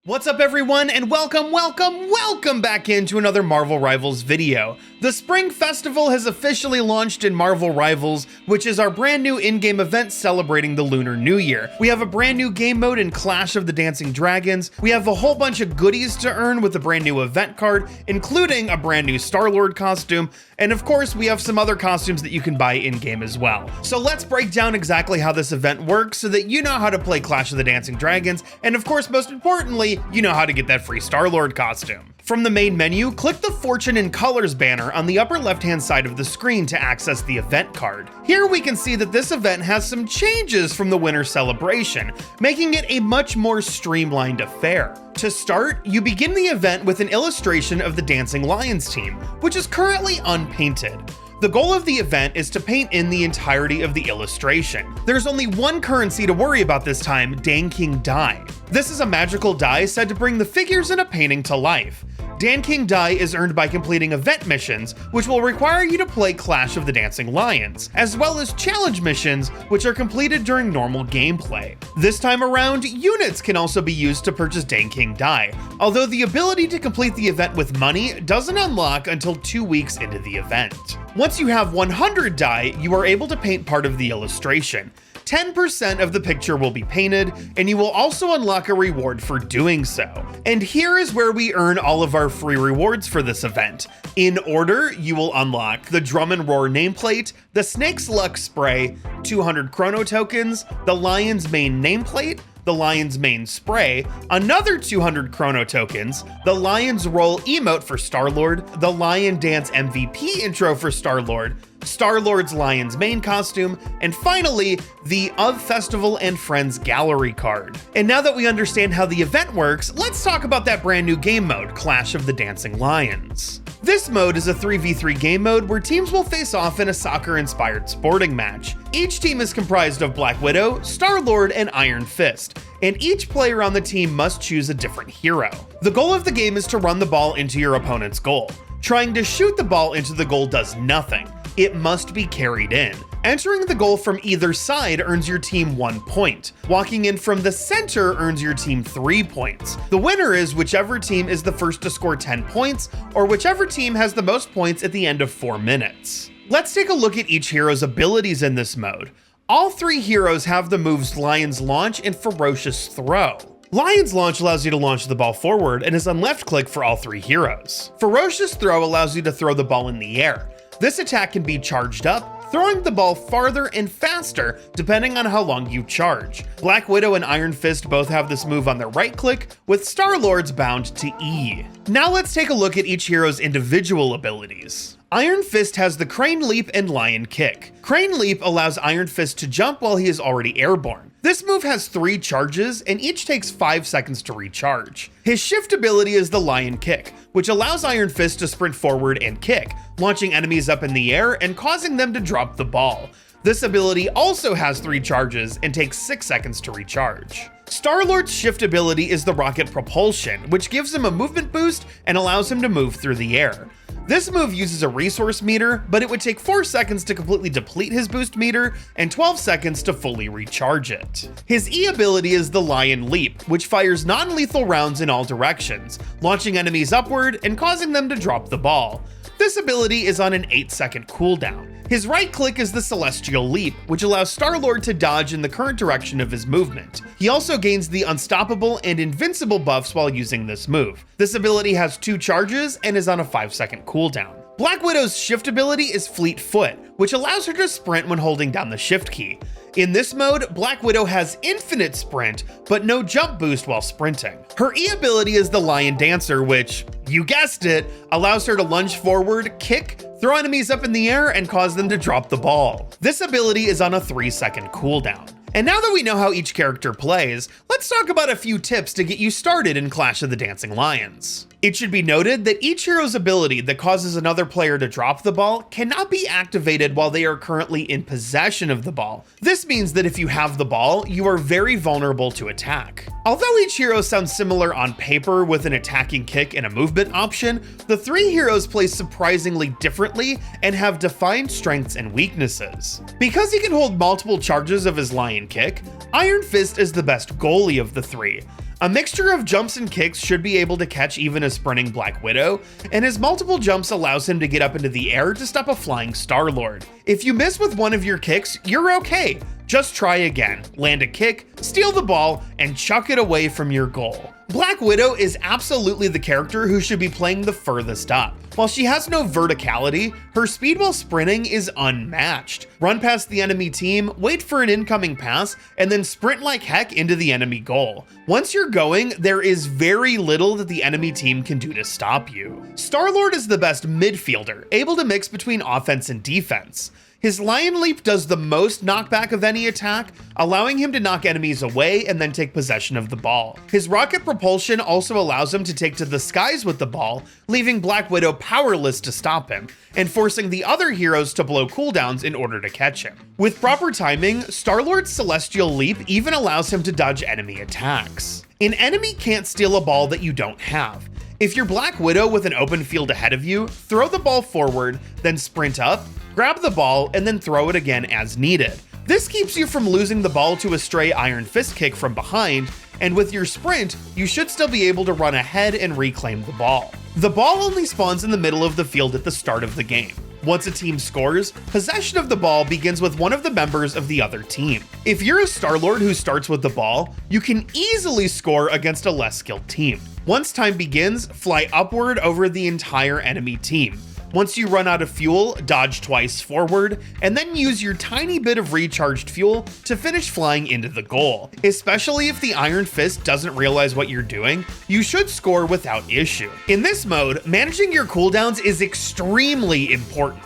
What's up everyone, and welcome back into another Marvel Rivals video. The Spring Festival has officially launched in Marvel Rivals, which is our brand new in-game event celebrating the Lunar New Year. We have a brand new game mode in Clash of the Dancing Dragons. We have a whole bunch of goodies to earn with a brand new event card, including a brand new Star-Lord costume, and of course we have some other costumes that you can buy in-game as well. So let's break down exactly how this event works so that you know how to play Clash of the Dancing Dragons, and of course most importantly, you know how to get that free Star-Lord costume. From the main menu, click the Fortune and Colors banner on the upper left-hand side of the screen to access the event card. Here we can see that this event has some changes from the winter celebration, making it a much more streamlined affair. To start, you begin the event with an illustration of the Dancing Lions team, which is currently unpainted. The goal of the event is to paint in the entirety of the illustration. There's only one currency to worry about this time, Dan King dye. This is a magical dye said to bring the figures in a painting to life. Dan King dye is earned by completing event missions, which will require you to play Clash of the Dancing Lions, as well as challenge missions, which are completed during normal gameplay. This time around, units can also be used to purchase Dan King dye, although the ability to complete the event with money doesn't unlock until 2 weeks into the event. Once you have 100 dye, you are able to paint part of the illustration. 10% of the picture will be painted, and you will also unlock a reward for doing so. And here is where we earn all of our free rewards for this event. In order, you will unlock the Drum and Roar nameplate, the Snake's Luck spray, 200 chrono tokens, the Lion's Mane nameplate, the Lion's Mane spray, another 200 chrono tokens, the Lion's Roll emote for Star-Lord, the Lion Dance MVP intro for Star-Lord, Star-Lord's Lion's Mane costume, and finally, the Of Festival and Friends gallery card. And now that we understand how the event works, let's talk about that brand new game mode, Clash of the Dancing Lions. This mode is a 3v3 game mode where teams will face off in a soccer-inspired sporting match. Each team is comprised of Black Widow, Star-Lord, and Iron Fist, and each player on the team must choose a different hero. The goal of the game is to run the ball into your opponent's goal. Trying to shoot the ball into the goal does nothing. It must be carried in. Entering the goal from either side earns your team 1 point. Walking in from the center earns your team 3 points. The winner is whichever team is the first to score 10 points, or whichever team has the most points at the end of 4 minutes. Let's take a look at each hero's abilities in this mode. All 3 heroes have the moves Lion's Launch and Ferocious Throw. Lion's Launch allows you to launch the ball forward and is on left click for all 3 heroes. Ferocious Throw allows you to throw the ball in the air. This attack can be charged up, throwing the ball farther and faster depending on how long you charge. Black Widow and Iron Fist both have this move on their right click, with Star-Lord's bound to E. Now let's take a look at each hero's individual abilities. Iron Fist has the Crane Leap and Lion Kick. Crane Leap allows Iron Fist to jump while he is already airborne. This move has 3 charges, and each takes 5 seconds to recharge. His shift ability is the Lion Kick, which allows Iron Fist to sprint forward and kick, launching enemies up in the air and causing them to drop the ball. This ability also has 3 charges and takes 6 seconds to recharge. Star-Lord's shift ability is the Rocket Propulsion, which gives him a movement boost and allows him to move through the air. This move uses a resource meter, but it would take 4 seconds to completely deplete his boost meter and 12 seconds to fully recharge it. His E ability is the Lion Leap, which fires non-lethal rounds in all directions, launching enemies upward and causing them to drop the ball. This ability is on an 8-second cooldown. His right click is the Celestial Leap, which allows Star-Lord to dodge in the current direction of his movement. He also gains the Unstoppable and Invincible buffs while using this move. This ability has 2 charges and is on a 5-second cooldown. Black Widow's shift ability is Fleet Foot, which allows her to sprint when holding down the shift key. In this mode, Black Widow has infinite sprint, but no jump boost while sprinting. Her E ability is the Lion Dancer, which, you guessed it, allows her to lunge forward, kick, throw enemies up in the air, and cause them to drop the ball. This ability is on a 3-second cooldown. And now that we know how each character plays, let's talk about a few tips to get you started in Clash of the Dancing Lions. It should be noted that each hero's ability that causes another player to drop the ball cannot be activated while they are currently in possession of the ball. This means that if you have the ball, you are very vulnerable to attack. Although each hero sounds similar on paper with an attacking kick and a movement option, the 3 heroes play surprisingly differently and have defined strengths and weaknesses. Because he can hold multiple charges of his Lion Kick, Iron Fist is the best goalie of the 3. A mixture of jumps and kicks should be able to catch even a sprinting Black Widow, and his multiple jumps allows him to get up into the air to stop a flying Star-Lord. If you miss with one of your kicks, you're okay. Just try again, land a kick, steal the ball, and chuck it away from your goal. Black Widow is absolutely the character who should be playing the furthest up. While she has no verticality, her speed while sprinting is unmatched. Run past the enemy team, wait for an incoming pass, and then sprint like heck into the enemy goal. Once you're going, there is very little that the enemy team can do to stop you. Star-Lord is the best midfielder, able to mix between offense and defense. His Lion Leap does the most knockback of any attack, allowing him to knock enemies away and then take possession of the ball. His rocket propulsion also allows him to take to the skies with the ball, leaving Black Widow powerless to stop him, and forcing the other heroes to blow cooldowns in order to catch him. With proper timing, Star-Lord's Celestial Leap even allows him to dodge enemy attacks. An enemy can't steal a ball that you don't have. If you're Black Widow with an open field ahead of you, throw the ball forward, then sprint up, grab the ball, and then throw it again as needed. This keeps you from losing the ball to a stray Iron Fist kick from behind, and with your sprint, you should still be able to run ahead and reclaim the ball. The ball only spawns in the middle of the field at the start of the game. Once a team scores, possession of the ball begins with one of the members of the other team. If you're a Star-Lord who starts with the ball, you can easily score against a less skilled team. Once time begins, fly upward over the entire enemy team. Once you run out of fuel, dodge twice forward, and then use your tiny bit of recharged fuel to finish flying into the goal. Especially if the Iron Fist doesn't realize what you're doing, you should score without issue. In this mode, managing your cooldowns is extremely important.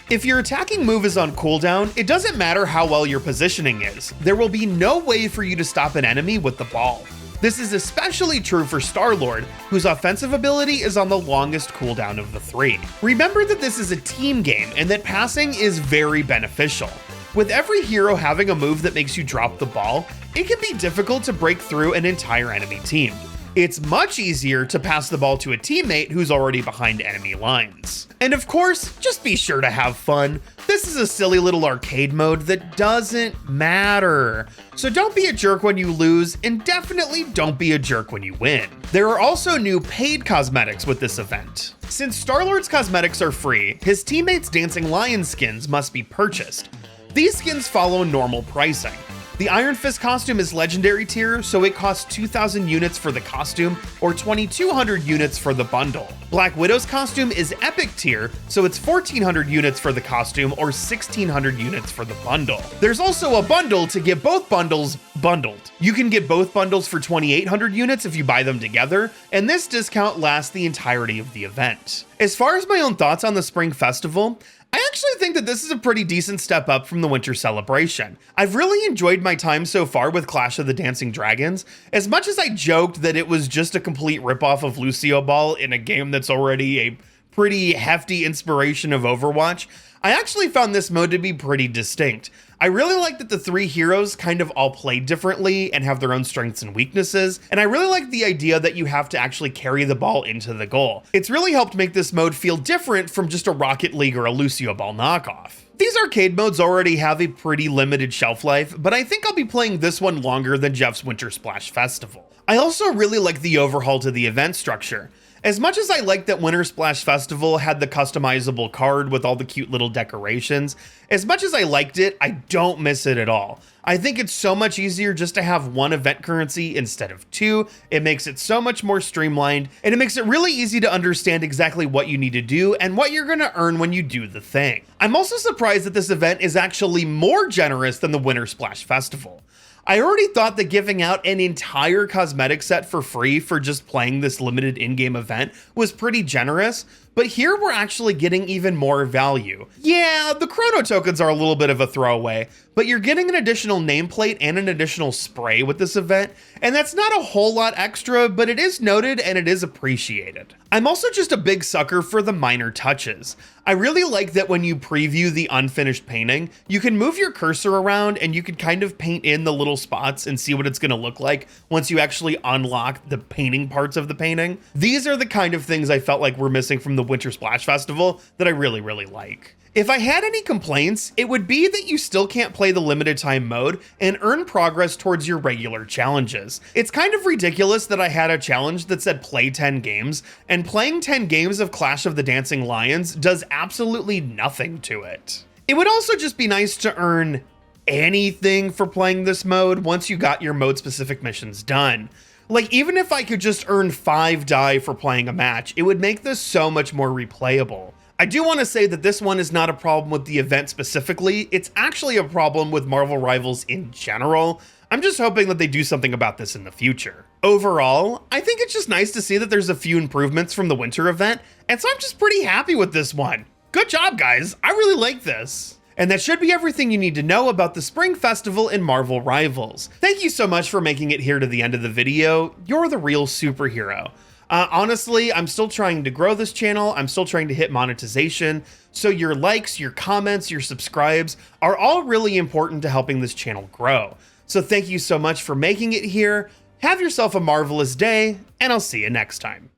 If your attacking move is on cooldown, it doesn't matter how well your positioning is. There will be no way for you to stop an enemy with the ball. This is especially true for Star-Lord, whose offensive ability is on the longest cooldown of the three. Remember that this is a team game and that passing is very beneficial. With every hero having a move that makes you drop the ball, it can be difficult to break through an entire enemy team. It's much easier to pass the ball to a teammate who's already behind enemy lines. And of course, just be sure to have fun. This is a silly little arcade mode that doesn't matter. So don't be a jerk when you lose, and definitely don't be a jerk when you win. There are also new paid cosmetics with this event. Since Star-Lord's cosmetics are free, his teammates' Dancing Lion skins must be purchased. These skins follow normal pricing. The Iron Fist costume is legendary tier, so it costs 2,000 units for the costume or 2,200 units for the bundle. Black Widow's costume is epic tier, so it's 1,400 units for the costume or 1,600 units for the bundle. There's also a bundle to get both bundles bundled. You can get both bundles for 2,800 units if you buy them together, and this discount lasts the entirety of the event. As far as my own thoughts on the Spring Festival, I actually think that this is a pretty decent step up from the Winter Celebration. I've really enjoyed my time so far with Clash of the Dancing Dragons. As much as I joked that it was just a complete ripoff of Lucio Ball in a game that's already a pretty hefty inspiration of Overwatch, I actually found this mode to be pretty distinct. I really like that the three heroes kind of all play differently and have their own strengths and weaknesses, and I really like the idea that you have to actually carry the ball into the goal. It's really helped make this mode feel different from just a Rocket League or a Lucio Ball knockoff. These arcade modes already have a pretty limited shelf life, but I think I'll be playing this one longer than Jeff's Winter Splash Festival. I also really like the overhaul to the event structure. As much as I like that Winter Splash Festival had the customizable card with all the cute little decorations, as much as I liked it, I don't miss it at all. I think it's so much easier just to have one event currency instead of two. It makes it so much more streamlined, and it makes it really easy to understand exactly what you need to do and what you're gonna earn when you do the thing. I'm also surprised that this event is actually more generous than the Winter Splash Festival. I already thought that giving out an entire cosmetic set for free for just playing this limited in-game event was pretty generous, but here we're actually getting even more value. Yeah, the chrono tokens are a little bit of a throwaway, but you're getting an additional nameplate and an additional spray with this event, and that's not a whole lot extra, but it is noted and it is appreciated. I'm also just a big sucker for the minor touches. I really like that when you preview the unfinished painting, you can move your cursor around and you can kind of paint in the little spots and see what it's gonna look like once you actually unlock the painting parts of the painting. These are the kind of things I felt like were missing from the Winter Splash Festival that I really like. If I had any complaints, it would be that you still can't play the limited time mode and earn progress towards your regular challenges. It's kind of ridiculous that I had a challenge that said play 10 games, and playing 10 games of Clash of the Dancing Lions does absolutely nothing to it. It would also just be nice to earn anything for playing this mode once you got your mode specific missions done. Like, even if I could just earn 5 die for playing a match, it would make this so much more replayable. I do want to say that this one is not a problem with the event specifically, it's actually a problem with Marvel Rivals in general. I'm just hoping that they do something about this in the future. Overall, I think it's just nice to see that there's a few improvements from the winter event, and so I'm just pretty happy with this one. Good job, guys, I really like this. And that should be everything you need to know about the Spring Festival in Marvel Rivals. Thank you so much for making it here to the end of the video. You're the real superhero. Honestly, I'm still trying to grow this channel. I'm still trying to hit monetization. So your likes, your comments, your subscribes are all really important to helping this channel grow. So thank you so much for making it here. Have yourself a marvelous day, and I'll see you next time.